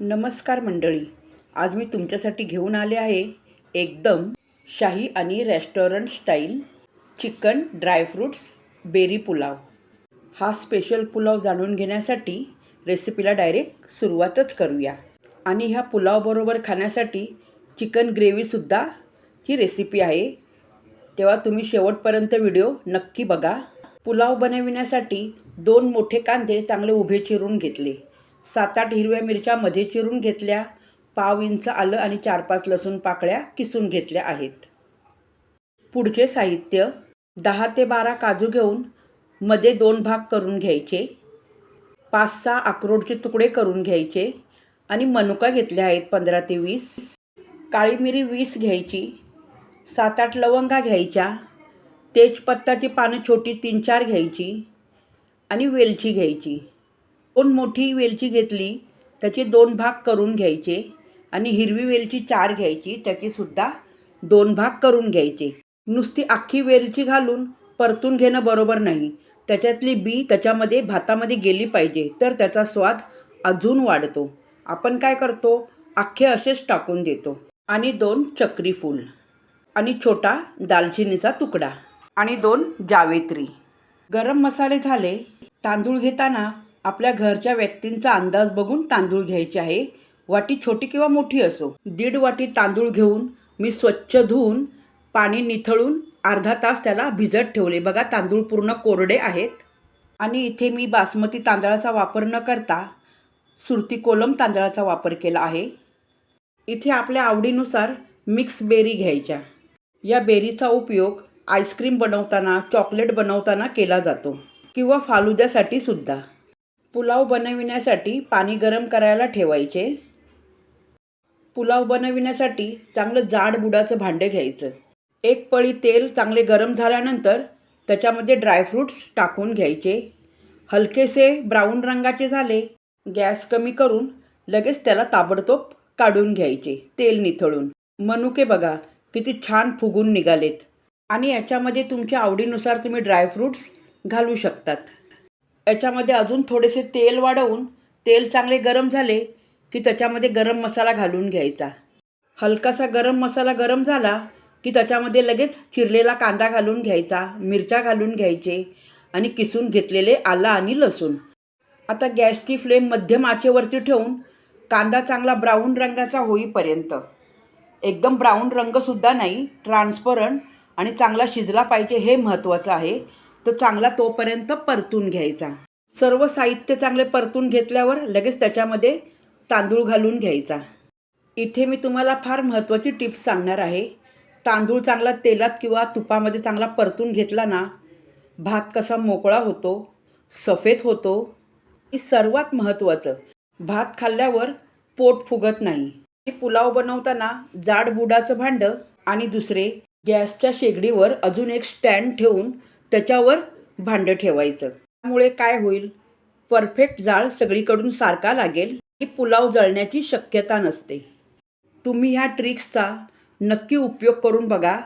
नमस्कार मंडळी. आज मी तुमच्यासाठी घेऊन आले आहे एकदम शाही आणि restaurant style chicken dry fruits berry pulao. हा स्पेशल पुलाव जाणून घेण्यासाठी रेसिपीला डायरेक्ट सुरुवातच करूया. आणि ह्या पुलावबरोबर खाण्यासाठी चिकन ग्रेव्हीसुद्धा ही रेसिपी आहे. तेव्हा तुम्ही शेवटपर्यंत व्हिडिओ नक्की बघा. पुलाव बनविण्यासाठी 2 मोठे कांदे चांगले उभे चिरून घेतले. 7-8 हिरव्या मिरच्या मध्ये चिरून घेतल्या. पाव इंच आलं आणि 4-5 लसूण पाकळ्या किसून घेतल्या आहेत. पुढचे साहित्य: 10 ते 12 काजू घेऊन मध्ये 2 भाग करून घ्यायचे. 5-6 अक्रोडचे तुकडे करून घ्यायचे आणि मनुका घेतले आहेत 15 ते 20. काळी मिरी 20 घ्यायची. 7-8 लवंगा घ्यायच्या. तेजपत्ताची पानं छोटी 3-4 घ्यायची आणि वेलची घ्यायची. 2 मोठी वेलची घेतली, त्याचे 2 भाग करून घ्यायचे आणि हिरवी वेलची 4 घ्यायची, त्याचेसुद्धा 2 भाग करून घ्यायचे. नुसती अख्खी वेलची घालून परतून घेणं बरोबर नाही. त्याच्यातली बी त्याच्यामध्ये भातामध्ये गेली पाहिजे, तर त्याचा स्वाद अजून वाढतो. आपण काय करतो, अख्खे असेच टाकून देतो. आणि 2 चक्री फूल आणि छोटा दालचिनीचा तुकडा आणि 2 जावेत्री. गरम मसाले झाले. तांदूळ घेताना आपल्या घरच्या व्यक्तींचा अंदाज बघून तांदूळ घ्यायचे आहे. वाटी छोटी किंवा मोठी असो. 1.5 वाटी तांदूळ घेऊन मी स्वच्छ धुवून पाणी निथळून अर्धा तास त्याला भिजत ठेवले. बघा, तांदूळ पूर्ण कोरडे आहेत. आणि इथे मी बासमती तांदळाचा वापर न करता सुरती कोलम तांदळाचा वापर केला आहे. इथे आपल्या आवडीनुसार मिक्स बेरी घ्यायच्या. या बेरीचा उपयोग आईस्क्रीम बनवताना, चॉकलेट बनवताना केला जातो किंवा फालुद्यासाठी सुद्धा. पुलाव बनविण्यासाठी पाणी गरम करायला ठेवायचे. पुलाव बनविण्यासाठी चांगलं जाड बुडाचं भांडं घ्यायचं. 1 पळी तेल चांगले गरम झाल्यानंतर त्याच्यामध्ये ड्रायफ्रूट्स टाकून घ्यायचे. हलकेसे ब्राऊन रंगाचे झाले, गॅस कमी करून लगेच त्याला ताबडतोब काढून घ्यायचे तेल निथळून. मनुके बघा किती छान फुगून निघालेत. आणि याच्यामध्ये तुमच्या आवडीनुसार तुम्ही ड्रायफ्रूट्स घालू शकतात. याच्यामध्ये अजून थोडेसे तेल वाढवून, तेल चांगले गरम झाले की त्याच्यामध्ये गरम मसाला घालून घ्यायचा. हलकासा गरम मसाला गरम झाला की त्याच्यामध्ये लगेच चिरलेला कांदा घालून घ्यायचा, मिरच्या घालून घ्यायचे आणि किसून घेतलेले आलं आणि लसूण. आता गॅसची फ्लेम मध्यम आचेवरती ठेवून कांदा चांगला ब्राऊन रंगाचा होईपर्यंत, एकदम ब्राऊन रंगसुद्धा नाही, ट्रान्सपरंट आणि चांगला शिजला पाहिजे, हे महत्त्वाचं आहे. तर चांगला तोपर्यंत परतून घ्यायचा. सर्व साहित्य चांगले परतून घेतल्यावर लगेच त्याच्यामध्ये तांदूळ घालून घ्यायचा. इथे मी तुम्हाला फार महत्त्वाची टिप्स सांगणार आहे. तांदूळ चांगला तेलात किंवा तुपामध्ये चांगला परतून घेतला ना, भात कसा मोकळा होतो, सफेद होतो. आणि सर्वात महत्त्वाचं, भात खाल्ल्यावर पोट फुगत नाही. पुलाव बनवताना जाड बुडाचं भांडं आणि दुसरे गॅसच्या शेगडीवर अजून एक स्टँड ठेवून त्याच्यावर भांडं ठेवायचं. त्यामुळे काय होईल, परफेक्ट जाळ सगळीकडून सारखा लागेल आणि पुलाव जळण्याची शक्यता नसते. तुम्ही ह्या ट्रिक्सचा नक्की उपयोग करून बघा.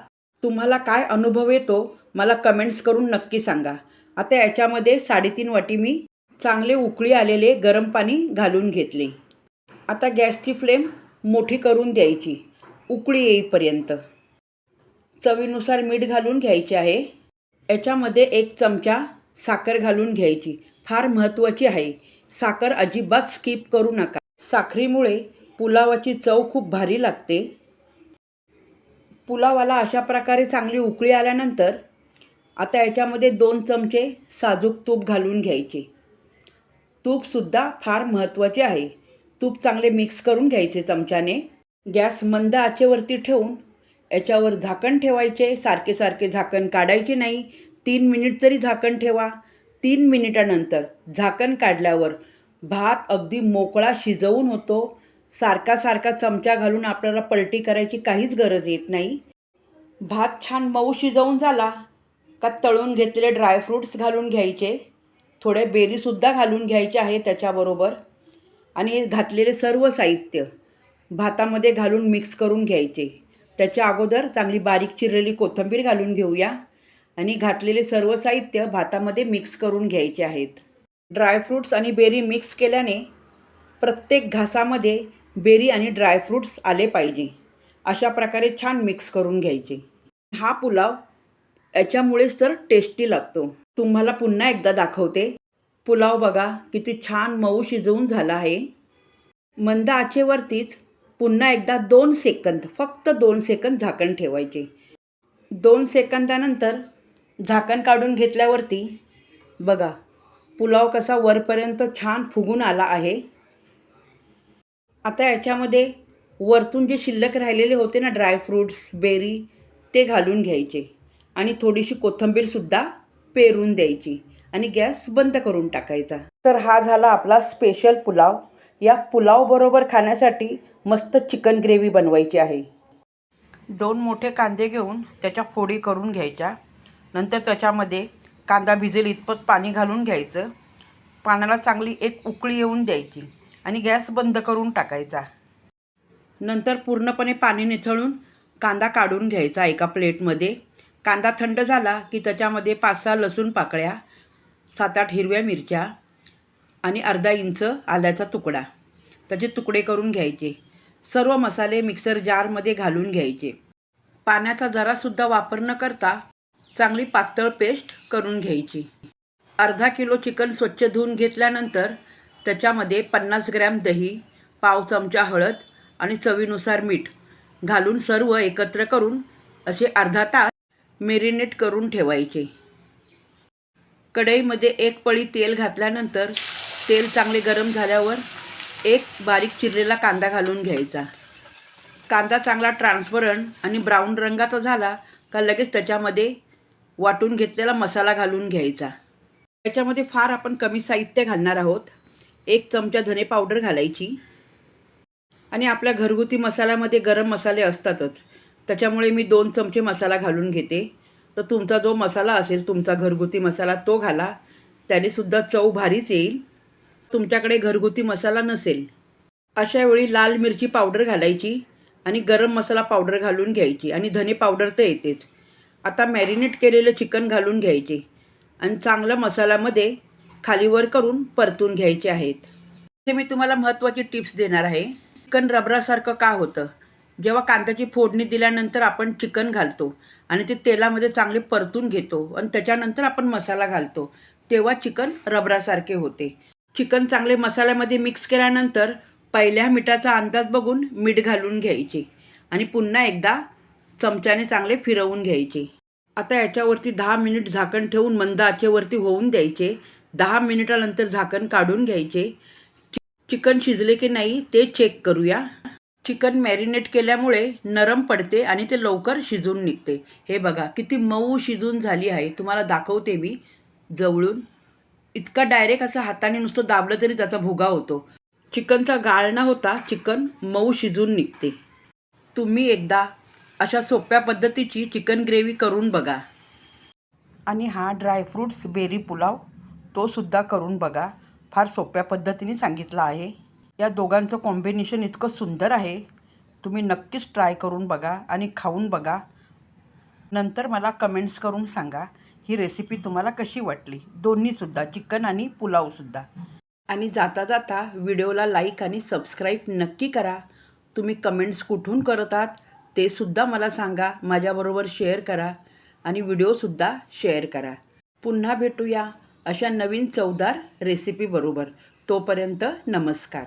तुम्हाला काय अनुभव येतो मला कमेंट्स करून नक्की सांगा. आता याच्यामध्ये 3.5 वाटी मी चांगले उकळी आलेले गरम पाणी घालून घेतले. आता गॅसची फ्लेम मोठी करून द्यायची उकळी येईपर्यंत. चवीनुसार मीठ घालून घ्यायचे आहे. याच्यामध्ये 1 चमचा साखर घालून घ्यायची. फार महत्त्वाची आहे. साखर अजिबात स्किप करू नका. साखरेमुळे पुलावाची चव खूप भारी लागते. पुलावाला अशा प्रकारे चांगली उकळी आल्यानंतर आता याच्यामध्ये 2 चमचे साजूक तूप घालून घ्यायचे. तूपसुद्धा फार महत्त्वाचे आहे. तूप चांगले मिक्स करून घ्यायचे चमच्याने. गॅस मंद आचेवरती ठेवून याच्यावर झाकण ठेवायचे. सारखे सारखे झाकण काढायचे नाही. 3 मिनिट तरी झाकण ठेवा. 3 मिनिटानंतर झाकण काढल्यावर भात अगदी मोकळा शिजवून होतो. सारखा सारखा चमचा घालून आपल्याला पलटी करायची काहीच गरज येत नाही. भात छान मऊ शिजवून झाला का तळून घेतलेले ड्रायफ्रूट्स घालून घ्यायचे. थोडे बेरीसुद्धा घालून घ्यायचे आहे त्याच्याबरोबर. आणि हे घातलेले सर्व साहित्य भातामध्ये घालून मिक्स करून घ्यायचे. त्याच्या अगोदर चांगली बारीक चिरलेली कोथिंबीर घालून घेऊया आणि घातलेले सर्व साहित्य भातामध्ये मिक्स करून घ्यायचे आहेत. ड्रायफ्रूट्स आणि बेरी मिक्स केल्याने प्रत्येक घासामध्ये बेरी आणि ड्रायफ्रूट्स आले पाहिजे. अशा प्रकारे छान मिक्स करून घ्यायचे. हा पुलाव याच्यामुळेच तर टेस्टी लागतो. तुम्हाला पुन्हा एकदा दाखवते. पुलाव बघा किती छान मऊ शिजवून झाला आहे. मंद आचेवरतीच पुन्हा एकदा 2 सेकंद, फक्त 2 सेकंद झाकण ठेवायचे. 2 सेकंदानंतर झाकण काढून घेतल्यावरती बघा पुलाव कसा वरपर्यंत छान फुगून आला आहे. आता याच्यामध्ये वरतून जे शिल्लक राहिलेले होते ना ड्रायफ्रूट्स, बेरी, ते घालून घ्यायचे आणि थोडीशी कोथिंबीरसुद्धा पेरून द्यायची आणि गॅस बंद करून टाकायचा. तर हा झाला आपला स्पेशल पुलाव. या पुलावबरोबर खाण्यासाठी मस्त चिकन ग्रेव्ही बनवायची आहे. 2 मोठे कांदे घेऊन त्याच्या फोडी करून घ्यायच्या. नंतर त्याच्यामध्ये कांदा भिजेल इतपत पाणी घालून घ्यायचं. पाण्याला चांगली एक उकळी येऊन द्यायची आणि गॅस बंद करून टाकायचा. नंतर पूर्णपणे पाणी निथळून कांदा काढून घ्यायचा एका प्लेटमध्ये. कांदा थंड झाला की त्याच्यामध्ये 5-6 लसूण पाकळ्या, 7-8 हिरव्या मिरच्या आणि अर्धा इंच आल्याचा तुकडा, त्याचे तुकडे करून घ्यायचे. सर्व मसाले मिक्सर जारमध्ये घालून घ्यायचे. पाण्याचा जरासुद्धा वापर न करता चांगली पातळ पेस्ट करून घ्यायची. अर्धा किलो चिकन स्वच्छ धुवून घेतल्यानंतर त्याच्यामध्ये 50 ग्रॅम दही, पाव चमचा हळद आणि चवीनुसार मीठ घालून सर्व एकत्र करून असे अर्धा तास मेरिनेट करून ठेवायचे. कढईमध्ये 1 पळी तेल घातल्यानंतर तेल चांगले गरम झाल्यावर एक बारीक चिरलेला कांदा घालून घ्यायचा. कांदा चांगला ट्रान्सपरंट आणि ब्राऊन रंगाचा झाला का लगेच त्याच्यामध्ये वाटून घेतलेला मसाला घालून घ्यायचा. त्याच्यामध्ये फार आपण कमी साहित्य घालणार आहोत. 1 चमचा धने पावडर घालायची आणि आपल्या घरगुती मसाल्यामध्ये गरम मसाले असतातच, त्याच्यामुळे मी 2 चमचे मसाला घालून घेते. तर तुमचा जो मसाला असेल, तुमचा घरगुती मसाला, तो घाला. त्यानेसुद्धा चव भारीच येईल. तुमच्याकडे घरगुती मसाला नसेल अशा वेळी लाल मिरची पावडर घालायची आणि गरम मसाला पावडर घालून घ्यायची आणि धने पावडर तर येतेच. आता मॅरिनेट केलेलं चिकन घालून घ्यायचे आणि चांगलं मसाल्यामध्ये खालीवर करून परतून घ्यायचे आहेत. हे मी तुम्हाला महत्त्वाची टिप्स देणार आहे. चिकन रबरासारखं का होतं? जेव्हा कांद्याची फोडणी दिल्यानंतर आपण चिकन घालतो आणि ते तेलामध्ये चांगले परतून घेतो आणि त्याच्यानंतर आपण मसाला घालतो, तेव्हा चिकन रबरासारखे होते. चिकन चांगले मसाल्यामध्ये मिक्स केल्यानंतर पहिल्या मिठाचा अंदाज बघून मीठ घालून घ्यायचे आणि पुन्हा एकदा चमच्याने चांगले फिरवून घ्यायचे. आता याच्यावरती 10 मिनिट झाकण ठेवून मंद आचेवरती होऊन द्यायचे. 10 मिनिटानंतर झाकण काढून घ्यायचे. चिकन शिजले की नाही ते चेक करूया. चिकन मॅरिनेट केल्यामुळे नरम पडते आणि ते लवकर शिजून निघते. हे बघा किती मऊ शिजून झाली आहे. तुम्हाला दाखवते मी जवळून. इतका डायरेक्ट असं हाताने नुसतं दाबलं तरी त्याचा भुगा होतो. चिकनचा गाळ न होता चिकन मऊ शिजून निघते. तुम्ही एकदा अशा सोप्या पद्धतीची चिकन ग्रेव्ही करून बघा. आणि हा ड्रायफ्रूट्स बेरी पुलाव तो सुद्धा करून बघा. फार सोप्या पद्धतीने सांगितलं आहे. या दोघांचं कॉम्बिनेशन इतकं सुंदर आहे. तुम्ही नक्कीच ट्राय करून बघा आणि खाऊन बघा. नंतर मला कमेंट्स करून सांगा ही रेसिपी तुम्हाला कशी वाटली. दोन्हीसुद्धा, चिकन आणि पुलावसुद्धा. आणि जाता जाता व्हिडिओला लाईक आणि सबस्क्राईब नक्की करा. तुम्ही कमेंट्स कुठून करतात ते सुद्धा मला सांगा. माझ्याबरोबर शेअर करा आणि व्हिडिओसुद्धा शेअर करा. पुन्हा भेटूया अशा नवीन चवदार रेसिपीबरोबर. तोपर्यंत नमस्कार.